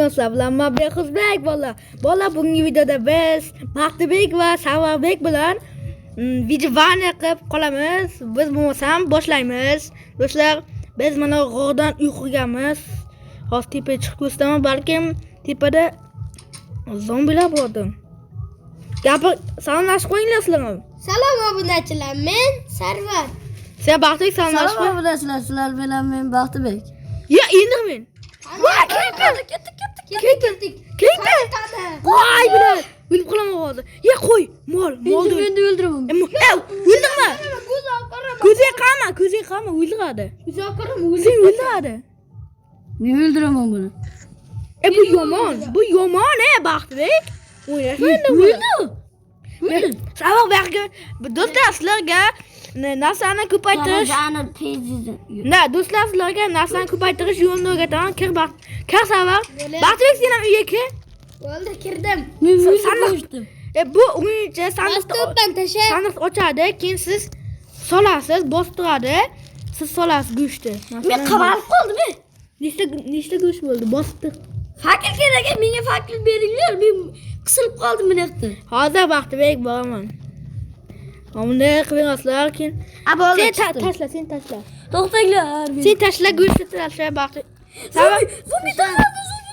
Assalomu alaykum, bilan Mabek Xizbek bola. Bola bugungi videoda biz Baxtibek va Savarbek bilan video vani qilib qolamiz. Biz bo'lmasam boshlaymiz. Do'stlar, biz mana g'ordan uyqugamiz. Hozir tepaga chiqib ko'rsataman, balkim tepada zombilar bordir. Gapir, salomlashib qo'yinglar sizlar. Salom obunachilar, men Sarvar. Sen Baxtibek salomlashib qo'y. Salom obunachilar, sizlar bilan men Baxtibek. Ya, endi men. Ketdik. Qo'y bilan. O'lib qolaman hozir. Ya qo'y, mol. Endi o'ldiraman. O'ldirma. Ko'ziga qama, o'ldiradi. Sen o'ldiradi. Men o'ldiraman buni. Bu yomon, Baxtibek. O'ynashmaydi bu. O'ldi. Sabah bergi do'stlar sizlarga narsani ko'paytirish. Do'stlar sizlarga narsani ko'paytirish yo'lini o'rgataman. Kir Sabah. Baxtibek sen ham uyga kir. Bo'ldi, kirdim. Sandiq. Bu o'yinchi sandiq ochadi, keyin siz solasiz, bostiradi. Siz solasiz go'shtni. Men qamalib qoldim. Nechta go'sht bo'ldi? Bostir. Fakir kerak, menga fakir beringlar. Men qisilib qoldim bu yerda. Hozir Baxtibek boraman. Bunday qilinglar keyin. Sen tashla. To'xtanglar. Sen tashla go'shtni tashla Baxtibek. Zombi tashlanadi, zombi.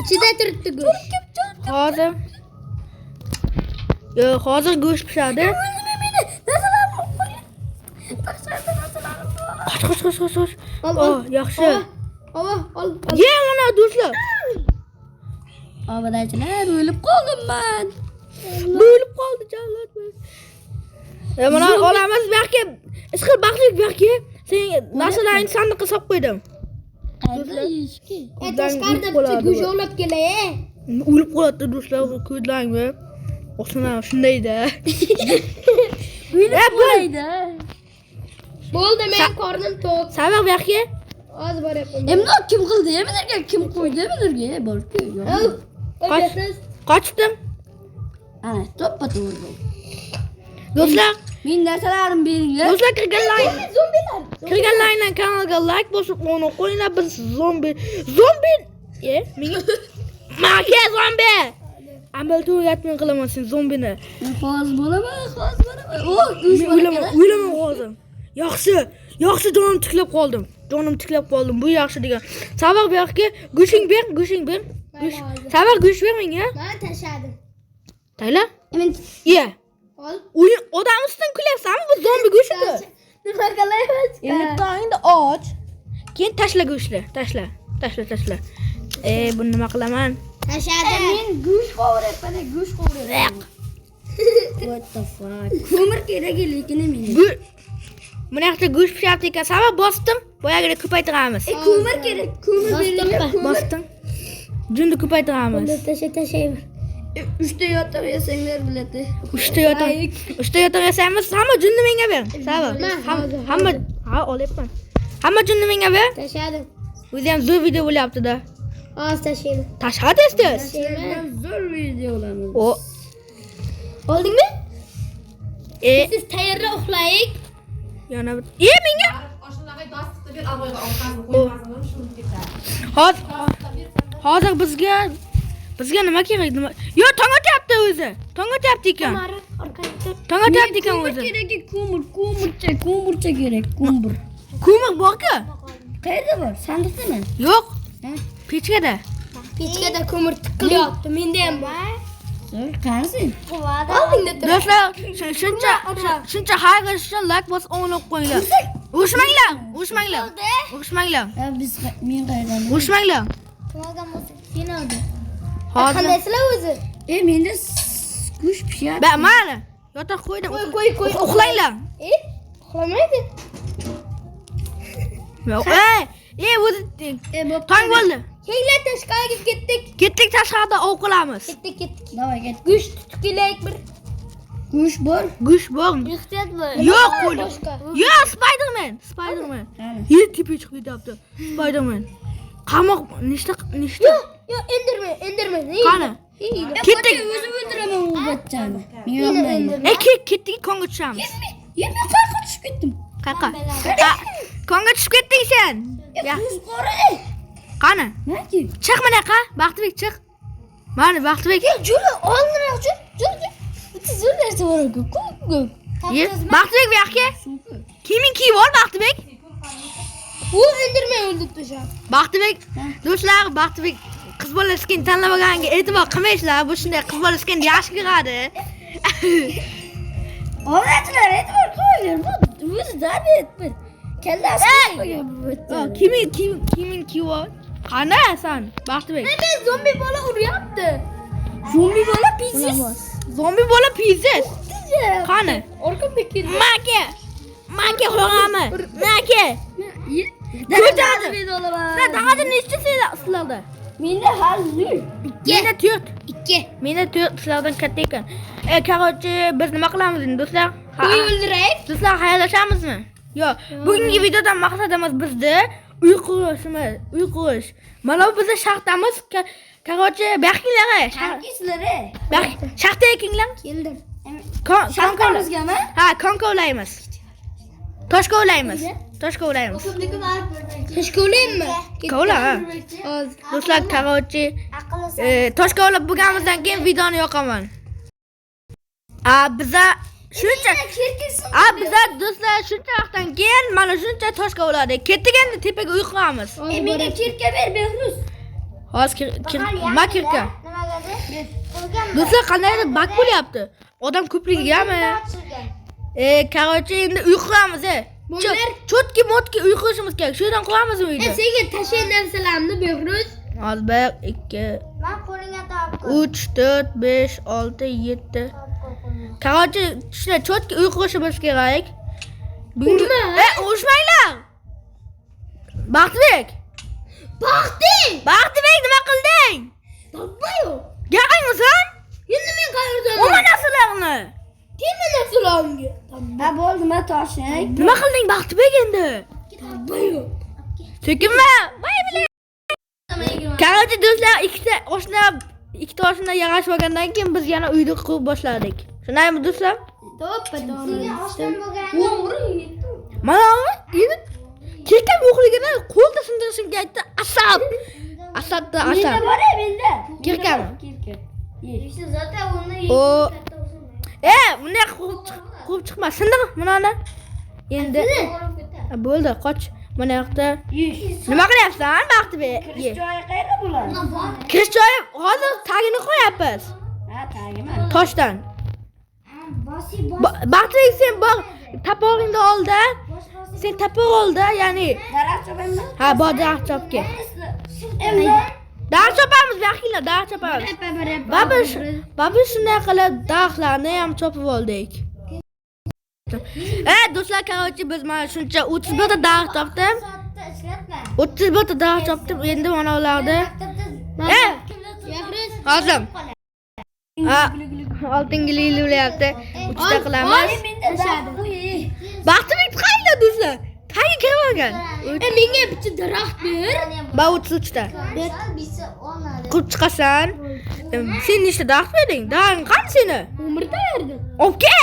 Ichida turibdi go'sht. Hozir go'sht pishadi. Qoch. Yaxshi. Ol. Ye mana do'stlar. Obunachilar, o'lib qoldim men. Bo'lib qoldi jallod. Mana olamiz balki. Ishqil Baxtibek balki. Sen narsalarni sandiqqa solib qo'ydim. Qayerda yeyishki? Tashqarida bitta go'sht olib kelay. O'lib qoladi do'stlar, ko'zlaringmi? Osmona shundayda. Bo'ladi. Bo'ldi, men qornim to'q. Sabaq balki. Hozir boryapman. Endi kim qildi? Eminlarga kim qo'ydi? Eminlarga borku. Qochdim. Ana, to'ppa-to'g'ri. Do'stlar, Men narsalarimni beringlar. do'stlar kirganlar. Zombilar. Kirganlardan kanalga like bosib qo'yinglar. Biz zombi. Menga zombi. Amalda o'yatmay qilaman sen zombini. Hozir bo'laman. Oh, go'sht O'laman hozir. Yaxshi jonim tiklab qoldim. Bu yaxshi degan. Sabaq berki, go'shing ber. Sabaq go'sh ber menga. Men tashladim. Tayla? Men Ye. Ol. O'yin odam ustidan kulyapsanmi? Bu zombi go'shtidir. Nima qilaymiz? Endi tongda och. Keyin tashla go'shtni. Tashla. Buni nima qilaman? Tashladim. men go'sht qovuryapman, go'sht qovuryapman. What the fuck? Ko'mir kerak lekin menga. Mana yoqda go'sht pishyapti ekan. Sabab bosdim. Boyagida ko'paytiramiz. Ko'mir kerak. Ko'mir beringlar. Bosdim. Junda ko'paytiramiz. Tashlayman. 3 ta yotar yesanglar biladi. 3 ta yotaversangiz, hamma junda menga ber. Sabab. Hamma olyapman. Hamma junda menga ber. Tashladim. O'zi ham zo'r video bo'lyapti-da. Hozir tashlayman. Tashla tez. Zo'r videolarimiz. Oldingmi? Siz Siz tayyorla uxlaylik. yana menga. Hozir bizga nima kerak? Yo, tong otyapti o'zi. Tong otyapti ekan. Tong otyapti ekan o'zi. Kerak ko'mircha kerak, ko'mir. Ko'mir borku? Qayerda bor? Sandiqdami? Yo'q. Pechkada. Pechkada ko'mir tiqilyapti. Menda ham bor. Zo'r, qanisi? Oldingda tur. Do'stlar, shuncha hayqirish uchun like bosib o'ynab qo'yinglar. Urushmanglar. Biz men qayerdan? Urushmanglar. To'g'ri bo'lsa, sen oldi. Hozir. Qandaysizlar o'zi? Menda go'sht pishyapti. Mayli. Yotoq qo'ydim. Qo'y. Uxlanglar. Uxlamaydi. O'zi tong bo'ldi. Keyinlar tashqariga ketdik. Ketdik tashqarida ov qilamiz. Ketdik. Davay ket. Go'sht tutkilaylik bir. Go'sht bor. Go'sht bormi? Ehtiyot bo'l. Yo'q, qo'ydim. Yo'q, Spiderman. Yer tepaga chiqib ketyapti. Spiderman. Qamoq nechta? Yo'q, endirman. Qani? Ketdik. O'zim o'ldiraman u bachchani. Men yo'qlayman. Ketdik, konga tushamiz. Men qayerga tushib ketdim? Qaqa. Konga tushib ketding sen. Go'sht qora. Qani? Naki? Chiq mana yoqqa. Baxtibek chiq. Mana Baxtibek. Juri oldinroq jur. Bitta zo'r narsa bor ekan. Ko'p. Baxtibek bu yoqqa. Kiming kiyib ol Baxtibek? U o'ldirmay o'ldirib tashlab. Baxtibek, do'stlar, Baxtibek qiz bola skin tanlamaganga e'tibor qilmaysizlar. Bu shunday qiz bola skin yaxshi kiradi. Onachilar e'tibor qo'yinglar. Bu o'zi dabet bir. Kallasi qo'ygan bu. Kiming kiyib ol? Qani san, Baxtibek? Men zombi bola uryapti. Zombi bola pizziz. Zombi bola pizziz. Qani? Orqamda keldi. Maka xo'rami? Maka. Ko'tadi. Sizlar dag'ada nechta sizlarda? Menda hali. Menda 4. 2. Menda 4 sizlardan katta ekan. Korotchi, biz nima qilamiz endi do'stlar? Uy o'ldiraylik. Do'stlar, xayrlashamizmi? Yo'q. Bugungi videodan maqsadimiz bizda uy qurish. Mana bu bizning shaxtamiz. Korotchi, baxtinglar. Shaxtizlari. Shaxta ekinglar. Keldim. Shaxtamizgami? Ha, konkovlaymiz. Toshkovlaymiz. Tashkolaymi? Kovla. Do'stlar, korotchi, toshkovlab bo'lganimizdan keyin videoni yoqaman. Biza shuncha biza do'stlar shuncha vaqtdan keyin mana shuncha toshkovladik. Ketdik endi tepaga uy quramiz. Menga kirka ber, Behruz. Hozir makirka. Do'stlar, qandaydir bak bo'lyapti. Odam ko'pligigami? Korotchi, endi uy quramiz. Chotki uy qurishimiz kerak. Shu yerdan quramizmi uyni? Senga tashay narsalarni Behruz. Hozir 1 2 Men qo'lingga topib 3 4 5 6 7. Korotchi, shunday chotki uy qurishimiz kerak. Nima? Urushmanglar. Baxtibek, nima qilding? Topmayu. Gaqingmisan? Endi men qayerdan? Nima narsalarni? Nima narsalarni? Ha bo'ldi, men toshing. Nima qilding Baxtibek endi? Topmayu. Sekinma. Voy bilan. Korotchi do'stlar, ikkita oshna yig'ishib olgandan keyin biz yana uyni qurib boshladik. Shundaymi do'stlar? Mana endi kekkam yo'qligini qo'lda sindirishimga aytdi. Asabda. Menda bor, menda. Kirkami? Kirka. Zaten onu Bunday qurib chiqma. Sindir bunani. Endi bo'ldi, qoch. Mana yoqda. Nima qilyapsan, Baxtibek? Joyi qayerda bo'ladi? Kirish joyi hozir tagini qo'yapmiz. Ha, tagimi. Toshdan. Baxtibek, sen bor, tapog'ingni olda. Sen tapog' olda, ya'ni. Daraxt chopammi? Ha, bor daraxt chopga. Endi Daraxt chopamiz, vaqtinglar, daraxt chopamiz. Babish shunday qilib daraxtlarni ham chopib oldik. Do'stlar, korotchi, biz mana shuncha 31 ta daraxt topdim. 31 ta daraxt topdim. Endi mana ularni hozir oltinga lilyapti. 3 ta qilamiz. Baxtibek, qayda do'stlar? Tagiga kirib olgan. menga bitta daraxt ber. Ba 33 ta. Qurib chiqasan. Sen nechta daraxt berding? Darang qani seni? Umrda berdim. Obke.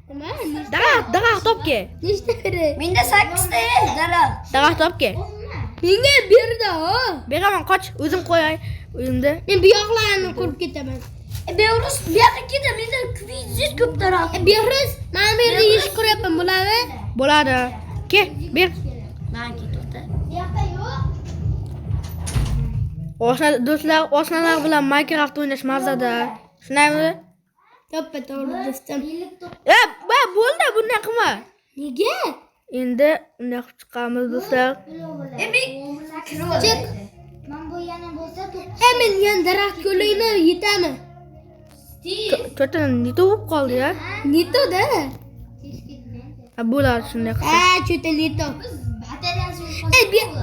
Nima? Daraxt topke. Nechta beri? menda 8 ta daraxt. Daraxt topke. Menga berdi, ha. Beraman, qoch, o'zim qo'yay uyimda. Men bu yoqlarni qurib ketaman. Behruz, bu yoqqa ketdi. Menda ko'p daraxt. Behruz, mana bu yerda ish quryapman, bo'ladimi? Bo'ladi. Ke, ber. Men ketdi. Do'stlar, osnalar bilan Minecraft o'ynash mazada. Shundaymi? To'g'ri do'stim. Bo'ldi, bunday qilma. Nega? Endi unday qilib chiqamiz do'stlar. Chiq. Men yan daraxt ko'laymi, yetami? To'rtta nito bo'lib qoldi-ya. Nito-da. Bo'ladi shunday qilib. Cho'ta nito.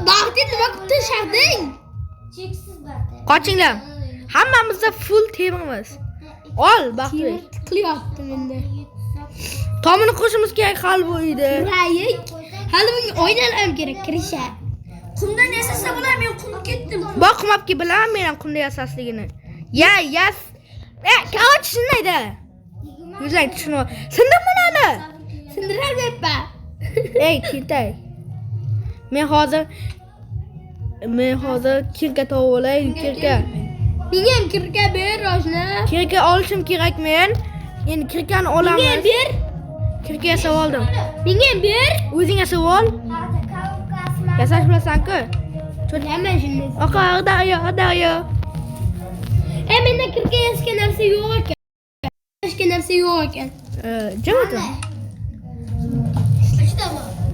Baxti nima qilib tashlading? Qochinglar. Hammamizda full temirimiz. Ol, Baxtibek. Qilyapti menda. Tomini qo'shimiz kerak hali bu uyda. Rayik. Hali bunga oynalar ham kerak, kirisha. Qumdan yasasa bo'lar, men qumga ketdim. Bak qumabki bilaman men ham qumda yasasligini. Yas. Korotchi shundayda. Yuzang tushunib. Sindim bunani. Sindirar berpa. Ketay. Men hozir Men hozir kirka topib olay, kirka. Menga ham kirka ber, Rojna. Kirka olishim kerak men. Endi kirkani olaman. Menga ham ber. Kirka yasab oldim. Menga ham ber. O'zing yasab ol. Yasash bilasan-ku. Cho'laman shunday. Oqa, daryo. Menda kirka yasashga narsa yo'q ekan. Yasashga narsa yo'q ekan. Jim o'tir.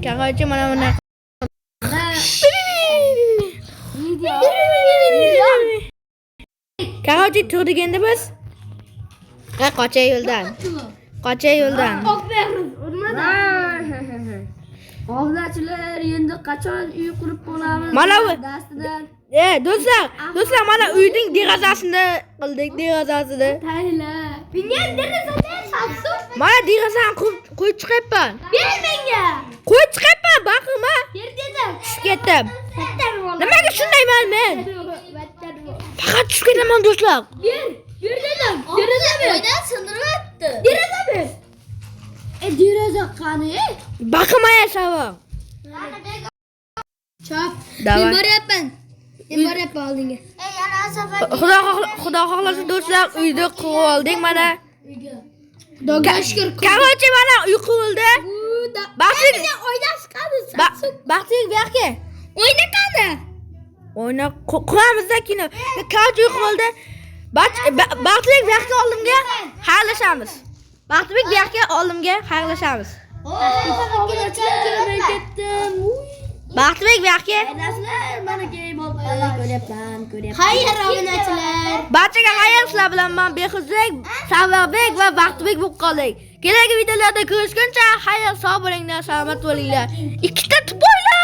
Qarorchi mana buni. Qarorchi turdik endi biz. Qochay yo'ldan. Qochay yo'ldan. Ovlachilar endi qachon uy qurib bo'lamiz? Mana bu. Dastidan Do'stlar, mana uyning derazasini qildik, derazasini. Tayla. Menga derazadan sapsuq. Mana derazani qo'yib chiqyapman. Ber menga. Qo'yib chiqyapman, baqirma. Ber dedim. Tushib ketdim. Nimaga shundayman men? Faqat tushib ketaman do'stlar. Ber dedim. Deraza ber. oydan sindiryapti. Deraza ber. Deraza qani? Baqirma yashavam. Chop. Davay. Men boryapman. Oldinga. Xudo xohlasa do'stlar, uyni qurib oldik mana. Xudoga shukr. Qarorchi mana uy qurildi. Baxtli oydan chiqadi. Baxtli bu yoqqa. Oyna qani? O'yna quramizda kino. Qarorchi uy qurildi. Baxtli bu yoqqa oldimga xayrlashamiz. Baxtli bu yoqqa oldimga xayrlashamiz. Baxtli bu yoqqa. Mana keyin ko'ryapman. Xayr obunachilar. Barchaga xayr, sizlar bilan men Behuzbek, Savarbek va Baxtbek bo'lib qoldik. Kelagi videolarda ko'rishguncha xayr, sog' bo'linglar, salomat bo'linglar. Ikkita tupoylar